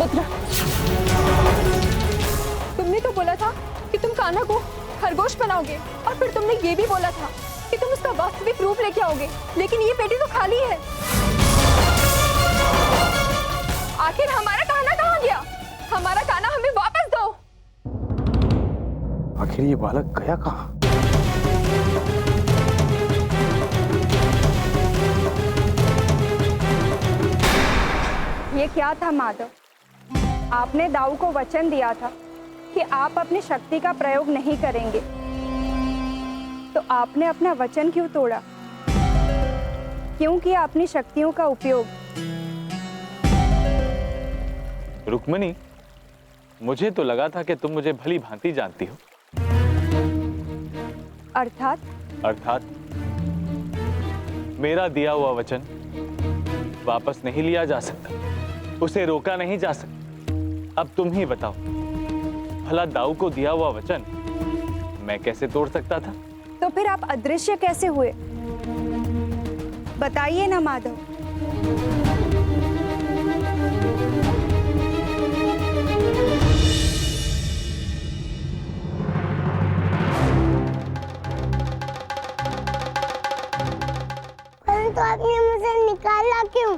पुत्र, तुमने तो बोला था कि तुम कान्हा को खरगोश बनाओगे और फिर तुमने ये भी बोला था कि तुम उसका वास्तविक रूप लेके आओगे, लेकिन ये पेटी तो खाली है। आखिर हमारा कान्हा कहाँ गया? हमारा कान्हा हमें वापस दो। आखिर ये बालक गया कहाँ? ये क्या था माधव? आपने दाऊ को वचन दिया था कि आप अपनी शक्ति का प्रयोग नहीं करेंगे, तो आपने अपना वचन क्यों तोड़ा? क्यों किया अपनी शक्तियों का उपयोग? रुक्मिणी, मुझे तो लगा था कि तुम मुझे भली भांति जानती हो। अर्थात मेरा दिया हुआ वचन वापस नहीं लिया जा सकता, उसे रोका नहीं जा सकता। अब तुम ही बताओ, भला दाऊ को दिया हुआ वचन मैं कैसे तोड़ सकता था? तो फिर आप अदृश्य कैसे हुए? बताइए ना माधव। तो आपने मुझे निकाला क्यों?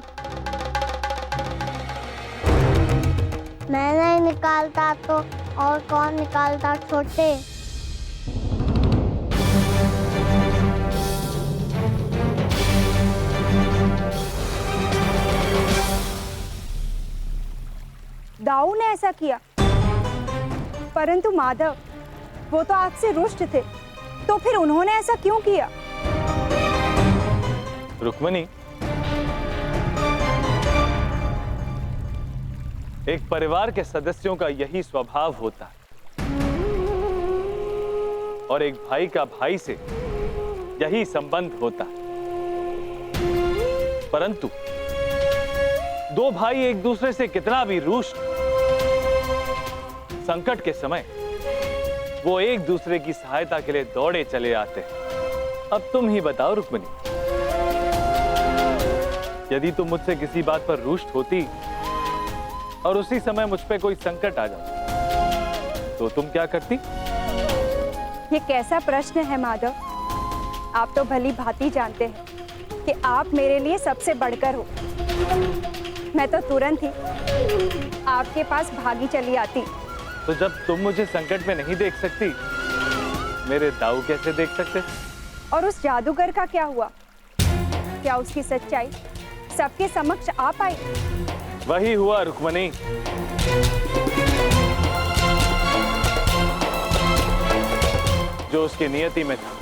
मैं नहीं निकालता तो और कौन निकालता छोटे? दाऊ ने ऐसा किया, परंतु माधव वो तो आपसे रुष्ट थे, तो फिर उन्होंने ऐसा क्यों किया? रुक्मिणी, एक परिवार के सदस्यों का यही स्वभाव होता है और एक भाई का भाई से यही संबंध होता है। परंतु दो भाई एक दूसरे से कितना भी रूष्ट, संकट के समय वो एक दूसरे की सहायता के लिए दौड़े चले आते हैं। अब तुम ही बताओ रुक्मिणी, यदि तुम मुझसे किसी बात पर रूष्ट होती और उसी समय मुझ पे कोई संकट आ जाता तो तुम क्या करती? ये कैसा प्रश्न है माधव? आप तो भली भांति जानते हैं कि आप मेरे लिए सबसे बढ़कर हो। मैं तो तुरंत ही आपके पास भागी चली आती। तो जब तुम मुझे संकट में नहीं देख सकती, मेरे दाऊ कैसे देख सकते? और उस जादूगर का क्या हुआ? क्या उसकी सच्चाई सबके समक्ष आ पाई? वही हुआ रुक्मिणी। जो उसकी नियति में था।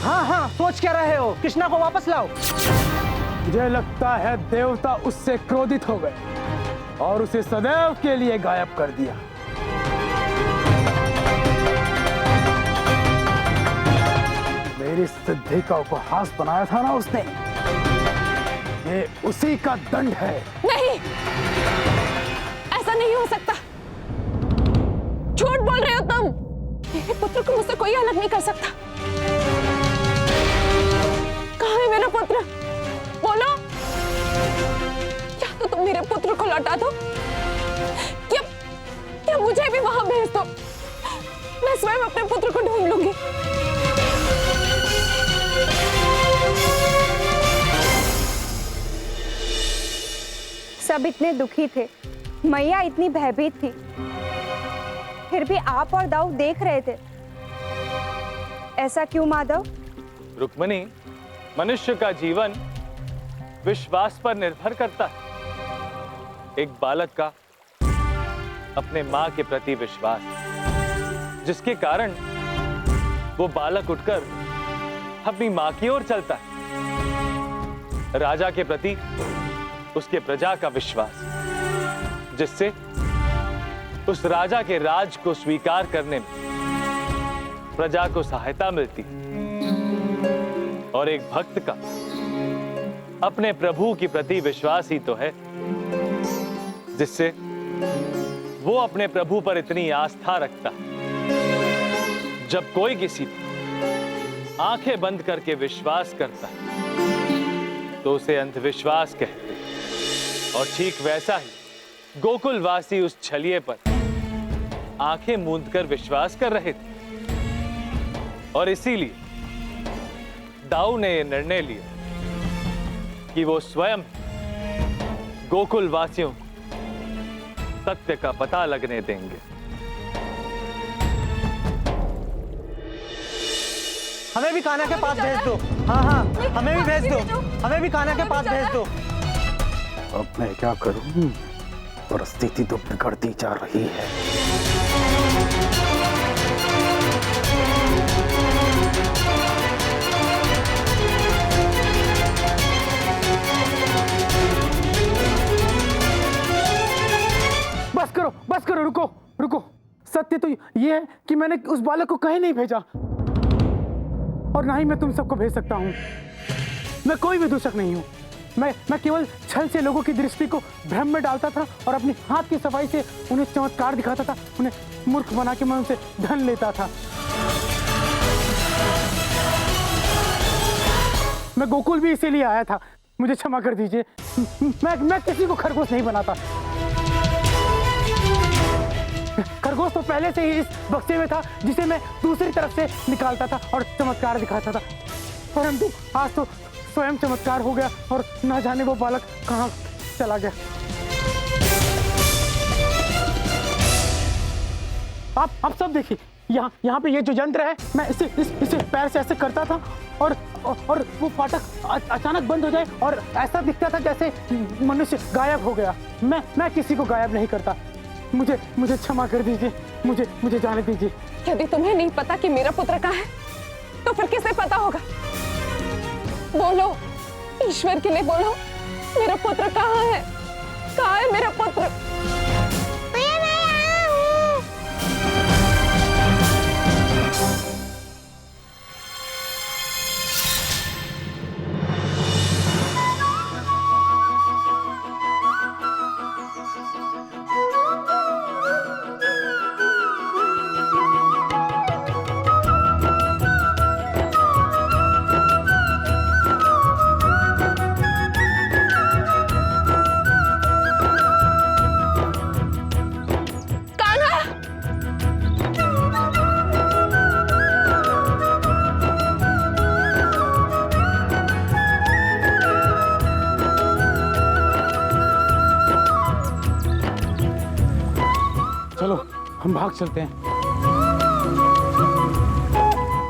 हाँ, सोच क्या रहे हो? कृष्णा को वापस लाओ। मुझे लगता है देवता उससे क्रोधित हो गए और उसे सदैव के लिए गायब कर दिया। मेरी सिद्धि का उपहास बनाया था ना उसने, ये उसी का दंड है। नहीं, ऐसा नहीं हो सकता। झूठ बोल रहे हो तुम। मेरे पुत्र को मुझसे कोई अलग नहीं कर सकता। कहाँ है मेरा पुत्र? बोलो। या तो तुम मेरे पुत्र को लौटा दो या मुझे भी वहां भेज दो। मैं स्वयं अपने पुत्र को ढूंढ लूंगी। सब इतने दुखी थे, मैया इतनी भयभीत थी, फिर भी आप और दाऊ देख रहे थे। ऐसा क्यों माधव? रुक्मिणी, मनुष्य का जीवन विश्वास पर निर्भर करता है। एक बालक का अपने मां के प्रति विश्वास, जिसके कारण वो बालक उठकर अपनी मां की ओर चलता है। राजा के प्रति उसके प्रजा का विश्वास, जिससे उस राजा के राज को स्वीकार करने में प्रजा को सहायता मिलती। और एक भक्त का अपने प्रभु के प्रति विश्वास ही तो है, जिससे वो अपने प्रभु पर इतनी आस्था रखता है। जब कोई किसी पर आंखें बंद करके विश्वास करता है तो उसे अंधविश्वास कहते हैं। और ठीक वैसा ही गोकुलवासी उस छलिए पर आंखें मूंदकर विश्वास कर रहे थे। और इसीलिए दाऊ ने यह निर्णय लिया कि वो स्वयं गोकुल वासियों को सत्य का पता लगने देंगे। हमें भी कान्हा के पास भेज दो। हाँ हाँ, हमें भी भेज दो, हमें भी कान्हा के पास भेज दो। अब मैं क्या करूं? परिस्थिति तो बिगड़ती जा रही है। बस करो, रुको। सत्य तो ये है कि मैंने उस बालक को कहीं नहीं भेजा, और ना ही मैं तुम सबको भेज सकता हूं। मैं कोई भी दूषक नहीं हूं। मैं केवल छल से लोगों की दृष्टि को भ्रम में डालता था और अपने हाथ की सफाई से उन्हें चमत्कार दिखाता था, उन्हें मूर्ख बना के मैं उनसे धन लेता था। मैं गोकुल भी इसीलिए आया था। मुझे क्षमा कर दीजिए। मैं किसी को खरगोश नहीं बनाता। खरगोश तो पहले से ही इस बक्से में था, जिसे मैं दूसरी तरफ से निकालता था और चमत्कार दिखाता था। परंतु आज तो स्वयं चमत्कार हो गया और ना जाने वो बालक कहाँ चला गया। आप सब देखिए, यहाँ पे ये जो यंत्र है, मैं इसे पैर से ऐसे करता था और वो फाटक अचानक बंद हो जाए और ऐसा दिखता था जैसे मनुष्य गायब हो गया। मैं किसी को गायब नहीं करता। मुझे क्षमा कर दीजिए। मुझे जाने दीजिए। यदि तुम्हें नहीं पता कि मेरा पुत्र कहाँ है, तो फिर किसे पता होगा? बोलो, ईश्वर के लिए बोलो, मेरा पुत्र कहाँ है? कहाँ है मेरा पुत्र? चलो हम भाग चलते हैं।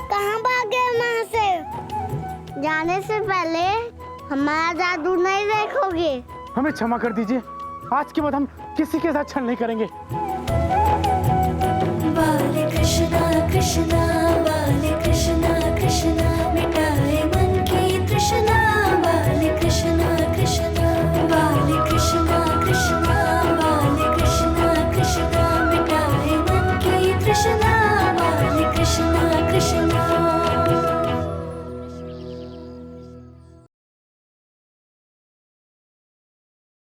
कहाँ भागे वहाँ से? जाने से पहले हमारा जादू नहीं देखोगे। हमें क्षमा कर दीजिए। आज के बाद हम किसी के साथ छल नहीं करेंगे। बाले कृष्णा कृष्णा, बाले कृष्णा कृष्णा।